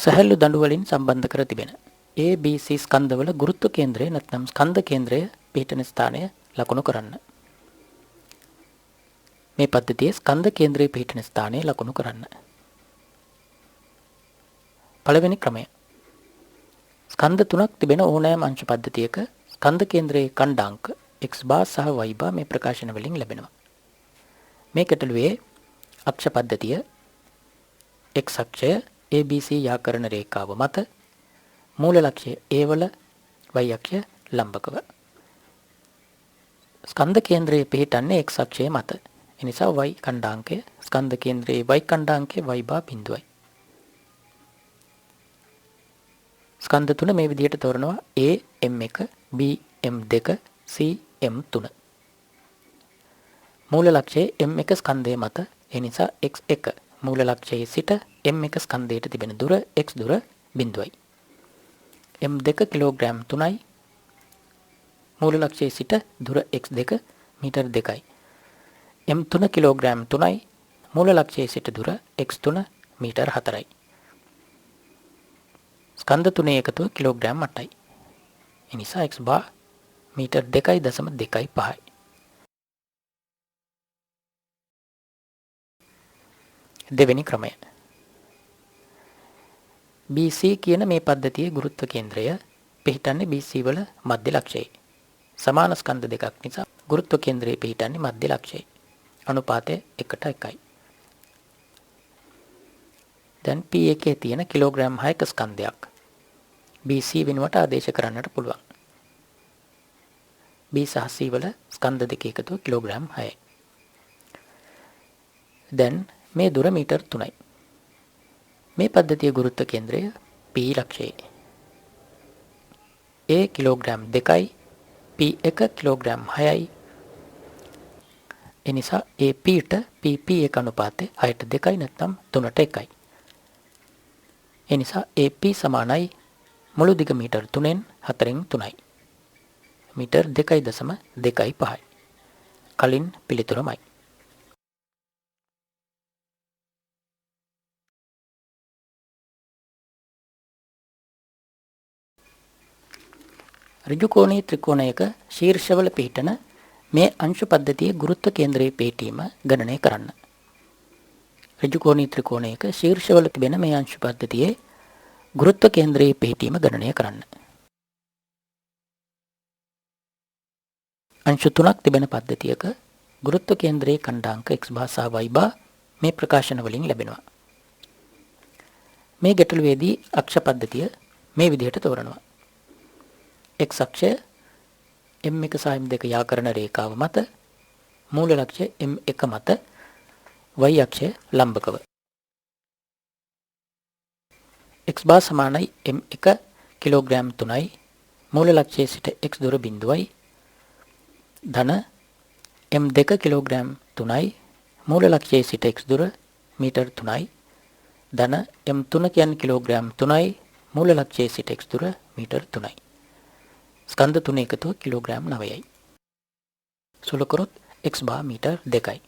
සැහැල්ලු දඬු වලින් සම්බන්ධ කර තිබෙන A B C ස්කන්ධවල ගුරුත්ව කේන්ද්‍රය නැත්නම් ස්කන්ධ කේන්ද්‍රය පිහිටන ස්ථානය ලකුණු කරන්න. මේ පද්ධතියේ ස්කන්ධ කේන්ද්‍රයේ පිහිටන ස්ථානය ලකුණු කරන්න. පළවෙනි ක්‍රමය. ස්කන්ධ තුනක් තිබෙන ඕනෑම අංශ පද්ධතියක ස්කන්ධ කේන්ද්‍රයේ ඛණ්ඩාංක x bar සහ y bar මේ ප්‍රකාශන වලින් ලැබෙනවා. මේ ගැටලුවේ අක්ෂ පද්ධතිය x අක්ෂය ABC යාකරණ රේඛාව මත මූල ලක්ෂය A වල y අක්ෂය ලම්බකව. ස්කන්ධ කේන්ද්‍රයේ පිහිටන්නේ x අක්ෂය මත. ඒ නිසා y ඛණ්ඩාංකය ස්කන්ධ කේන්ද්‍රයේ y ඛණ්ඩාංකය y bar බිඳුවයි. ස්කන්ධ තුන මේ විදිහට තෝරනවා A M1 B M2 C M3. මූල ලක්ෂයේ M1 ස්කන්ධය මත ඒ නිසා x1 මූල ලක්ෂයේ සිට M1 ස්කන්ධයට තිබෙන දුර x දුර බිඳුවයි. M2 kilogram 3යි. මූල ලක්ෂයේ සිට දුර x2 මීටර් 2යි. M3 kilogram 3යි. මූල ලක්ෂයේ සිට දුර x3 මීටර් 4යි. ස්කන්ධ තුනේ එකතුව කිලෝග්‍රෑම් 8යි. ඒ නිසා x bar මීටර් 2.25යි. දෙවෙනි ක්‍රමය. BC කියන මේ පද්ධතියේ ගුරුත්ව කේන්ද්‍රය පිහිටන්නේ BC වල මධ්‍ය ලක්ෂයේ. සමාන ස්කන්ධ දෙකක් නිසා ගුරුත්ව කේන්ද්‍රය පිහිටන්නේ මධ්‍ය ලක්ෂයේ. අනුපාතය 1:1යි. දැන් P එකේ තියෙන කිලෝග්‍රෑම් 6ක ස්කන්ධයක් BC වෙනුවට ආදේශ කරන්නට පුළුවන්. B සහ C වල ස්කන්ධ දෙක එකතුව කිලෝග්‍රෑම් 6යි. දැන් මේ දුර මීටර් 3යි. මේ පද්ධතියේ ගුරුත්ව කේන්ද්‍රය P ලක්ෂයේ. A කිලෝග්‍රෑම් 2යි P1 කිලෝග්‍රෑම් 6යි. ඒ නිසා APට PP1 අනුපාතය 6:2යි නැත්නම් 3:1යි. ඒ නිසා AP සමානයි මුළු දිග මීටර් 3න් 4න් 3යි. මීටර් 2.25යි. කලින් පිළිතුරමයි. ඍජුකෝණී ත්‍රිකෝණයක ශීර්ෂවල පිහිටන මේ අංශ පද්ධතියේ ගුරුත්ව කේන්ද්‍රයේ පිහිටීම ගණනය කරන්න. ඍජුකෝණී ත්‍රිකෝණයක ශීර්ෂවල තිබෙන මේ අංශ පද්ධතියේ ගුරුත්ව කේන්ද්‍රයේ පිහිටීම ගණනය කරන්න. අංශ තුනක් තිබෙන පද්ධතියක ගුරුත්ව කේන්ද්‍රයේ ඛණ්ඩාංක x bar සහ y bar මේ ප්‍රකාශන වලින් ලැබෙනවා. මේ ගැටලුවේදී අක්ෂ පද්ධතිය මේ විදිහට තෝරනවා. x අක්ෂය M1 සහ M2 යාකරණ රේඛාව මත මූල ලක්ෂය M1 මත y අක්ෂය ලම්බකව. x bar සමානයි M1 කිලෝග්‍රෑම් 3යි. මූල ලක්ෂයේ සිට x දුර බිඳුවයි. ධන M2 කිලෝග්‍රෑම් 3යි. මූල ලක්ෂයේ සිට x දුර මීටර් 3යි. ධන M3 කියන්නේ කිලෝග්‍රෑම් 3යි. මූල ලක්ෂයේ සිට x දුර මීටර් 3යි. ස්කන්ධ තුන එකතුව කිලෝග්‍රෑම් 9යි. සුළු කරොත් x bar මීටර් 2යි.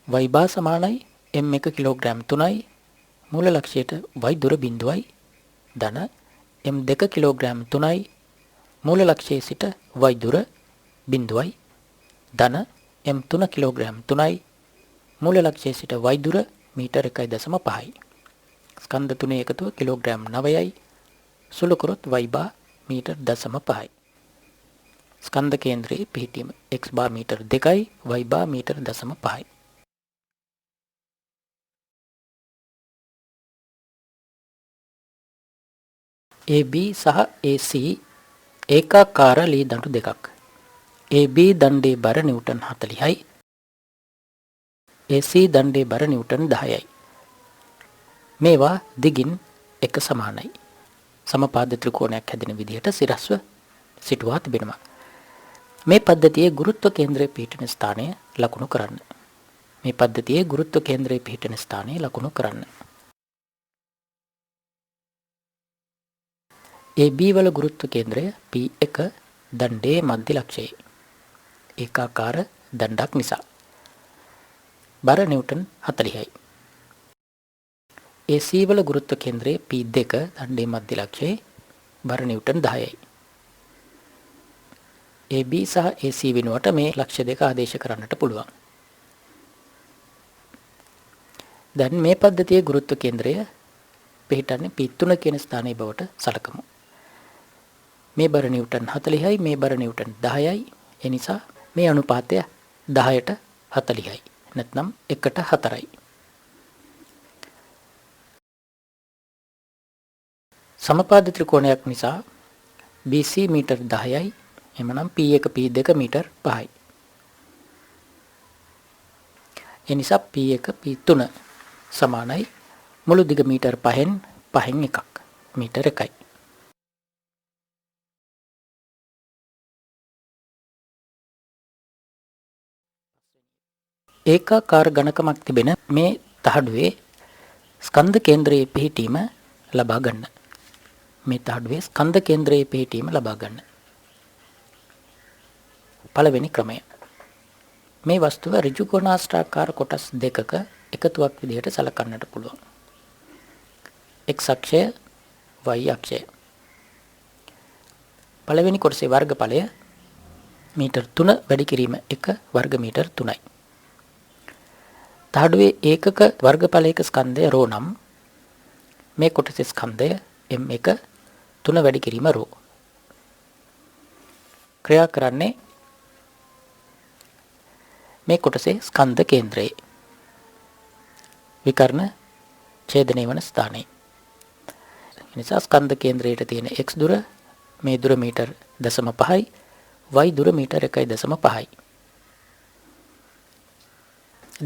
y bar සමානයි M1 කිලෝග්‍රෑම් 3යි. මූල ලක්ෂයට y දුර බිඳුවයි. ධන M2 කිලෝග්‍රෑම් 3යි. මූල ලක්ෂයේ සිට y දුර බිඳුවයි. ධන M3 කිලෝග්‍රෑම් 3යි. මූල ලක්ෂයේ සිට y දුර මීටර් 1.5යි. ස්කන්ධ තුනේ එකතුව කිලෝග්‍රෑම් 9යි. සුළු කරොත් y bar මීටර් 0.5යි. ස්කන්ධ කේන්ද්‍රයේ පිහිටීම x bar මීටර් 2යි y bar මීටර් 0.5යි. AB සහ AC ඒකාකාර ලී දඬු දෙකක්. AB දණ්ඩේ බර නිව්ටන් 40යි. AC දණ්ඩේ බර නිව්ටන් 10යි. මේවා දිගින් එක සමානයි. සමපාද ත්‍රිකෝණයක් හැදෙන විදිහට සිරස්ව සිටුවා තිබෙනවා. මේ පද්ධතියේ ගුරුත්ව කේන්ද්‍රයේ පිහිටන ස්ථානය ලකුණු කරන්න. මේ පද්ධතියේ ගුරුත්ව කේන්ද්‍රයේ පිහිටන ස්ථානය ලකුණු කරන්න. AB වල ගුරුත්ව කේන්ද්‍රය P1 දණ්ඩේ මධ්‍ය ලක්ෂයේ. ඒකාකාර දණ්ඩක් නිසා. බර නිව්ටන් 40යි. AC වල ගුරුත්ව කේන්ද්‍රය P2 දණ්ඩේ මධ්‍ය ලක්ෂයේ බර නිව්ටන් 10යි. AB සහ AC වෙනුවට මේ ලක්ෂ්‍ය දෙක ආදේශ කරන්නට පුළුවන්. දැන් මේ පද්ධතියේ ගුරුත්ව කේන්ද්‍රය පිහිටන්නේ P3 කියන ස්ථානයේ බවට සලකමු. මේ බර නිව්ටන් 40යි මේ බර නිව්ටන් 10යි. ඒ නිසා මේ අනුපාතය 10ට 40යි. නැත්නම් 1ට 4යි. සමපාද ත්‍රිකෝණයක් නිසා BC මීටර් 10යි. එමනම් P1 P2 මීටර් 5යි. ඒ නිසා P1 P3 සමානයි මුළු දිග මීටර් 5න් 1ක් මීටර් 1යි. ඒකාකාර ඝනකමක් තිබෙන මේ තහඩුවේ ස්කන්ධ කේන්ද්‍රයේ පිහිටීම ලබා ගන්න. මේ තහඩුවේ ස්කන්ධ කේන්ද්‍රයේ පිහිටීම ලබා ගන්න. පළවෙනි ක්‍රමය. මේ වස්තුව ඍජු කෝණාශ්‍රාකාර කොටස් දෙකක එකතුවක් විදිහට සලකන්නට පුළුවන්. x අක්ෂය y අක්ෂය. පළවෙනි කොටසේ වර්ගඵලය මීටර් 3 වැඩි කිරීම 1 වර්ග මීටර් 3යි. තහඩුවේ ඒකක වර්ගඵලයක ස්කන්ධය ρ නම් මේ කොටසේ ස්කන්ධය m1 3 වැඩි කිරීම ρ. ක්‍රියා කරන්නේ මේ කොටසේ ස්කන්ධ කේන්ද්‍රයේ විකර්ණ ඡේදනය වන ස්ථානයේ. නිසා ස්කන්ධ කේන්ද්‍රයට තියෙන x දුර මේ දුර මීටර් 0.5යි y දුර මීටර් 1.5යි.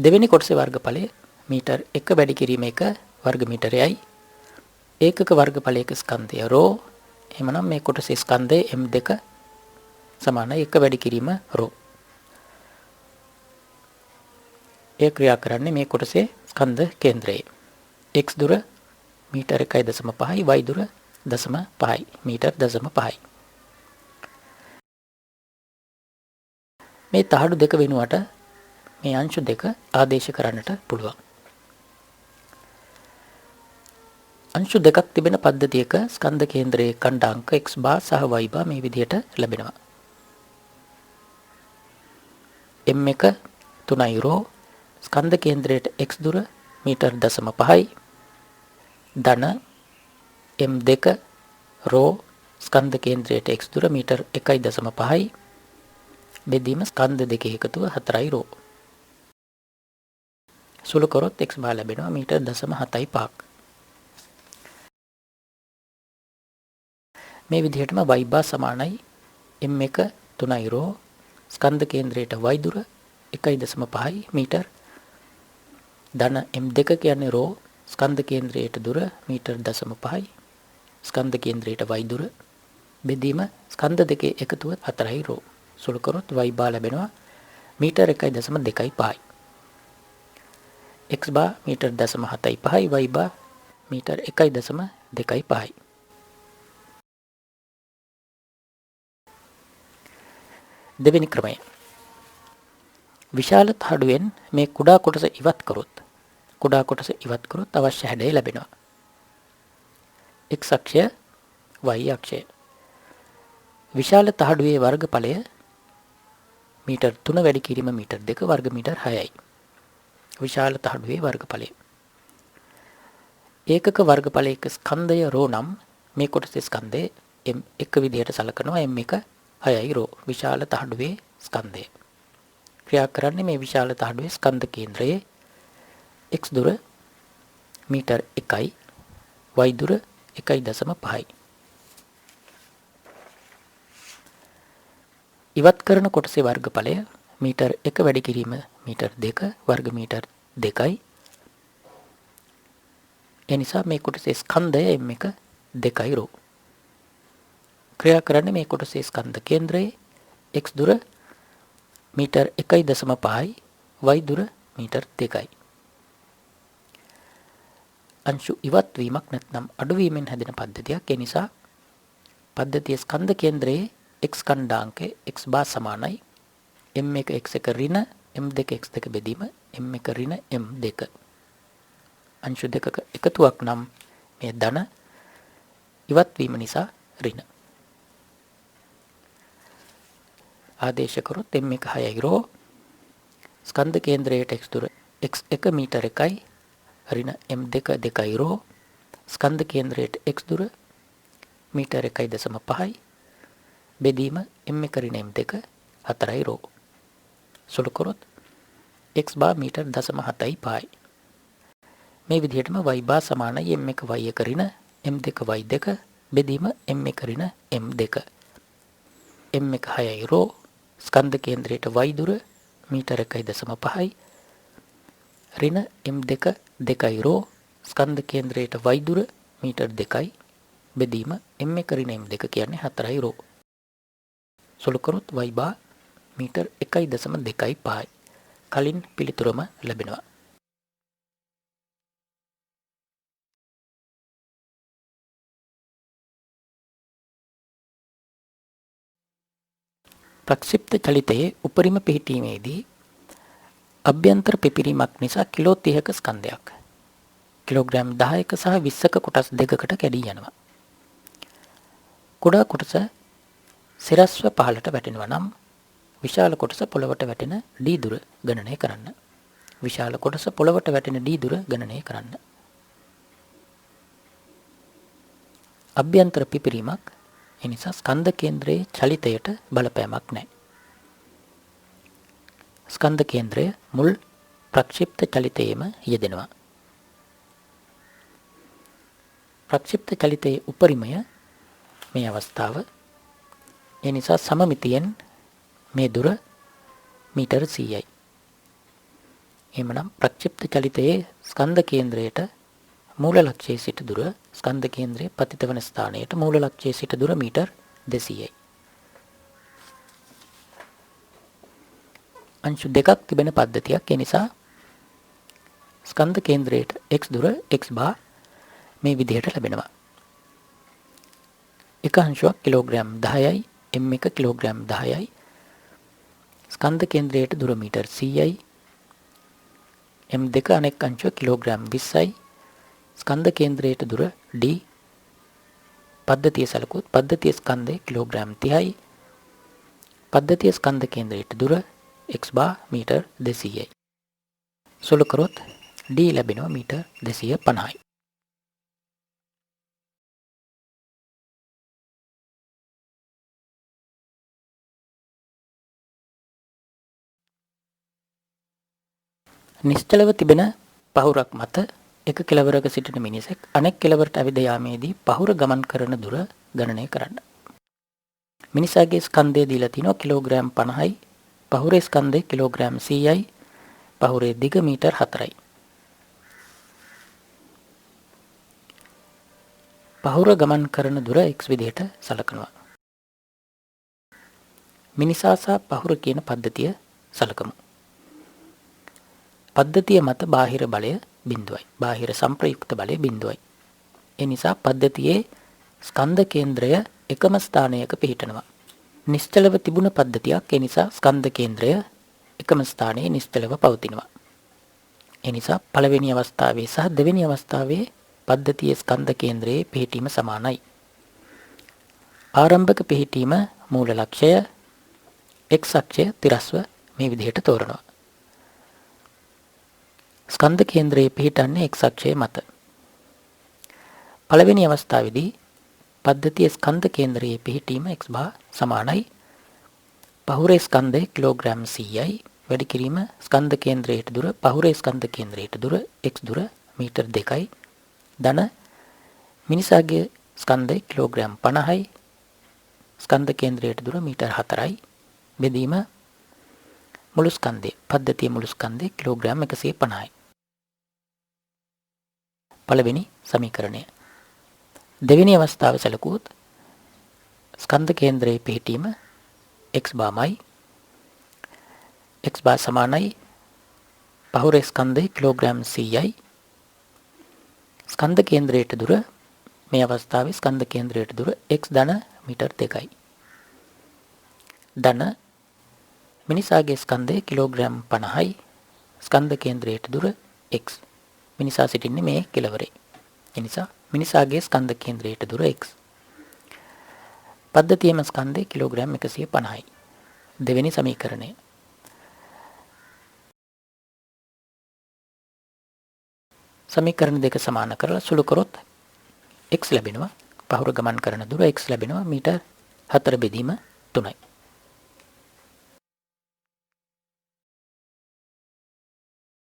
දෙවෙනි කොටසේ වර්ගඵලය මීටර් 1 වැඩි කිරීම 1 වර්ග මීටරයයි. ඒකක වර්ගඵලයක ස්කන්ධය ρ. එහෙමනම් මේ කොටසේ ස්කන්ධය m2 සමානයි 1 වැඩි කිරීම ρ. ඒ ක්‍රියා කරන්නේ මේ කොටසේ ස්කන්ධ කේන්ද්‍රයේ x දුර මීටර් 1.5යි y දුර 0.5යි මීටර් 0.5යි. මේ තහඩු දෙක වෙනුවට මේ අංශු දෙක ආදේශ කරන්නට පුළුවන්. අංශු දෙකක් තිබෙන පද්ධතියක ස්කන්ධ කේන්ද්‍රයේ ඛණ්ඩාංක x බා සහ y බා මේ විදිහට ලැබෙනවා. m1 3යි ρ ස්කන්ධ කේන්ද්‍රයට x දුර මීටර් 0.5යි ධන m2 ρ ස්කන්ධ කේන්ද්‍රයට x දුර මීටර් 1.5යි බෙදීම ස්කන්ධ දෙකේ එකතුව 4යි ρ. සුළු කරොත් x බා ලැබෙනවා මීටර් 0.75ක්. මේ විදිහටම y බා සමානයි m1 3යි ρ ස්කන්ධ කේන්ද්‍රයට y දුර 1.5යි මීටර් ධන m2 කියන්නේ ρ ස්කන්ධ කේන්ද්‍රයට දුර මීටර් 0.5යි ස්කන්ධ කේන්ද්‍රයට y දුර බෙදීම ස්කන්ධ දෙකේ එකතුව 4යි ρ. සුළු කරොත් y බා ලැබෙනවා මීටර් 1.25යි. x බා මීටර් 0.75යි y බා මීටර් 1.25යි. දෙවෙනි ක්‍රමය. විශාල තහඩුවෙන් මේ කුඩා කොටස ඉවත් කරොත් අවශ්‍ය හැඩය ලැබෙනවා. x අක්ෂය y අක්ෂය. විශාල තහඩුවේ වර්ගඵලය මීටර් 3 වැඩි කිරීම මීටර් 2 වර්ග මීටර් 6යි. විශාල තහඩුවේ වර්ගඵලය. ඒකක වර්ගඵලයක ස්කන්ධය ρ නම් මේ කොටසේ ස්කන්ධය m1 විදිහට සලකනවා m1 6යි ρ විශාල තහඩුවේ ස්කන්ධය. ක්‍රියා කරන්නේ මේ විශාල තහඩුවේ ස්කන්ධ කේන්ද්‍රයේ x දුර මීටර් 1යි y දුර 1.5යි. ඉවත් කරන කොටසේ වර්ගඵලය මීටර් 1 වැඩි කිරීම මීටර් 2 වර්ග මීටර් 2යි. ඒ නිසා මේ කොටසේ ස්කන්ධය m1 2යි ρ. ක්‍රියා කරන්නේ මේ කොටසේ ස්කන්ධ කේන්ද්‍රයේ x දුර මීටර් 1.5යි y දුර මීටර් 2යි. අංශු ඉවත් වීමක් නැත්නම් අඩුවීමෙන් හැදෙන පද්ධතියක්. ඒ නිසා පද්ධතියේ ස්කන්ධ කේන්ද්‍රයේ x ඛණ්ඩාංකය x බා සමානයි m1 x1 ඍණ m2 x2 බෙදීම m1 ඍණ m2. අංශු දෙකක එකතුවක් නම් මේ ධන ඉවත් වීම නිසා ඍණ. ආදේශ කරොත් m1 6යි රෝ ස්කන්ධ කේන්ද්‍රයට x දුර x1 මීටර 1යි ඍණ m2 2යි රෝ ස්කන්ධ කේන්ද්‍රයට x දුර මීටර 1.5යි බෙදීම m1 ඍණ m2 4යි රෝ. සුළු කරොත් x බා මීටර 0.7යි පායි. මේ විදිහටම y බා සමානයි m1 y1 ඍණ m2 y2 බෙදීම m1 ඍණ m2 m1 6යි රෝ ස්කන්ධ කේන්ද්‍රයට y දුර මීටර 1.5යි ඍණ m2 2යි රෝ ස්කන්ධ කේන්ද්‍රයට y දුර මීටර 2යි බෙදීම m1 ඍණ m2 කියන්නේ 4යි රෝ. සුළු කරොත් y බා මීටර 1.2යි පායි. කලින් පිළිතුරම ලැබෙනවා. ප්‍රක්ෂිප්ත චලිතයේ උපරිම පිහිටීමේදී අභ්‍යන්තර පිපිරීමක් නිසා කිලෝ 30ක ස්කන්ධයක් කිලෝග්‍රෑම් 10ක සහ 20ක කොටස් දෙකකට කැඩී යනවා. කුඩා කොටස සිරස්ව පහළට වැටෙනවා නම් විශාල කොටස පොළවට වැටෙන d දුර ගණනය කරන්න. විශාල කොටස පොළවට වැටෙන d දුර ගණනය කරන්න. අභ්‍යන්තර පිපිරීමක් එනිසා ස්කන්ධ කේන්ද්‍රයේ චලිතයට බලපෑමක් නැහැ. ස්කන්ධ කේන්ද්‍රය මුල් ප්‍රක්ෂිප්ත චලිතයේම යෙදෙනවා. ප්‍රක්ෂිප්ත චලිතයේ උපරිමය මේ අවස්ථාව. ඒ නිසා සමමිතියෙන් මේ දුර මීටර 100යි. එhmenan ප්‍රක්ෂිප්ත චලිතයේ ස්කන්ධ කේන්ද්‍රයට මූල ලක්ෂයේ සිට දුර ස්කන්ධ කේන්ද්‍රයේ පතිත වන ස්ථානයට මූල ලක්ෂයේ සිට දුර මීටර 200යි. අංශු දෙකක් තිබෙන පද්ධතියක්. ඒ නිසා ස්කන්ධ කේන්ද්‍රයට x දුර x බා මේ විදිහට ලැබෙනවා. එක අංශුවක් කිලෝග්‍රෑම් 10යි m1 කිලෝග්‍රෑම් 10යි ස්කන්ධ කේන්ද්‍රයට දුර මීටර 100යි m2 අනෙක් අංශුව කිලෝග්‍රෑම් 20යි ස්කන්ධ කේන්ද්‍රයට දුර d පද්ධතිය සැලකුවොත් පද්ධතිය ස්කන්ධය කිලෝග්‍රෑම් 30යි පද්ධතිය ස්කන්ධ කේන්ද්‍රයට දුර x බා මීටර 200යි. සුළු කරොත් d ලැබෙනවා මීටර 250යි. නිශ්චලව තිබෙන පහුරක් මත එක කෙළවරක සිටින මිනිසෙක් අනෙක් කෙළවරට ඇවිද යාමේදී පහුර ගමන් කරන දුර ගණනය කරන්න. මිනිසාගේ ස්කන්ධය දීලා තිනවා කිලෝග්‍රෑම් 50යි, පහුරේ ස්කන්ධය කිලෝග්‍රෑම් 100යි, පහුරේ දිග මීටර් 4යි. පහුර ගමන් කරන දුර x විදිහට සලකනවා. මිනිසා සහ පහුර කියන පද්ධතිය සලකමු. පද්ධතිය මත බාහිර බලය 0යි. බාහිර සංප්‍රයුක්ත බලය 0යි. ඒ නිසා පද්ධතියේ ස්කන්ධ කේන්ද්‍රය එකම ස්ථානයක පිහිටනවා. නිශ්චලව තිබුණ පද්ධතියක්. ඒ නිසා ස්කන්ධ කේන්ද්‍රය එකම ස්ථානයේ නිශ්චලව පවතිනවා. ඒ නිසා පළවෙනි අවස්ථාවේ සහ දෙවෙනි අවස්ථාවේ පද්ධතියේ ස්කන්ධ කේන්ද්‍රයේ පිහිටීම සමානයි. ආරම්භක පිහිටීම මූල ලක්ෂය x අක්ෂය තිරස්ව මේ විදිහට තෝරනවා. ස්කන්ධ කේන්ද්‍රයේ පිහිටන්නේ x අක්ෂය මත. පළවෙනි අවස්ථාවේදී පද්ධතියේ ස්කන්ධ කේන්ද්‍රයේ පිහිටීම x බා සමානයි. පහුරේ ස්කන්ධය කිලෝග්‍රෑම් 100යි. වැඩි කිරීම ස්කන්ධ කේන්ද්‍රයට දුර පහුරේ ස්කන්ධ කේන්ද්‍රයට දුර x දුර මීටර් 2යි. ධන මිනිසාගේ ස්කන්ධය කිලෝග්‍රෑම් 50යි. ස්කන්ධ කේන්ද්‍රයට දුර මීටර් 4යි. බෙදීම මුළු ස්කන්ධය පද්ධතිය මුළු ස්කන්ධය කිලෝග්‍රෑම් 150යි. පළවෙනි සමීකරණය. දෙවෙනි අවස්ථාව සැලකුවොත් ස්කන්ධ කේන්ද්‍රයේ පිහිටීම x බාමයි. x බා සමානයි පහුරේ ස්කන්ධය කිලෝග්‍රෑම් 100යි. ස්කන්ධ කේන්ද්‍රයට දුර මේ අවස්ථාවේ ස්කන්ධ කේන්ද්‍රයට දුර x ධන මීටර් 2යි. ධන මිනිසාගේ ස්කන්ධය කිලෝග්‍රෑම් 50යි. ස්කන්ධ කේන්ද්‍රයට දුර x මිනිසා සිටින්නේ මේ කෙළවරේ. ඒ නිසා මිනිසාගේ ස්කන්ධ කේන්ද්‍රයට දුර x. පද්ධතියේම ස්කන්ධය කිලෝග්‍රෑම් 150යි. දෙවෙනි සමීකරණය. සමීකරණ දෙක සමාන කරලා සුළු කරොත් x ලැබෙනවා. පහුර ගමන් කරන දුර x ලැබෙනවා මීටර් 4 බෙදීම 3යි.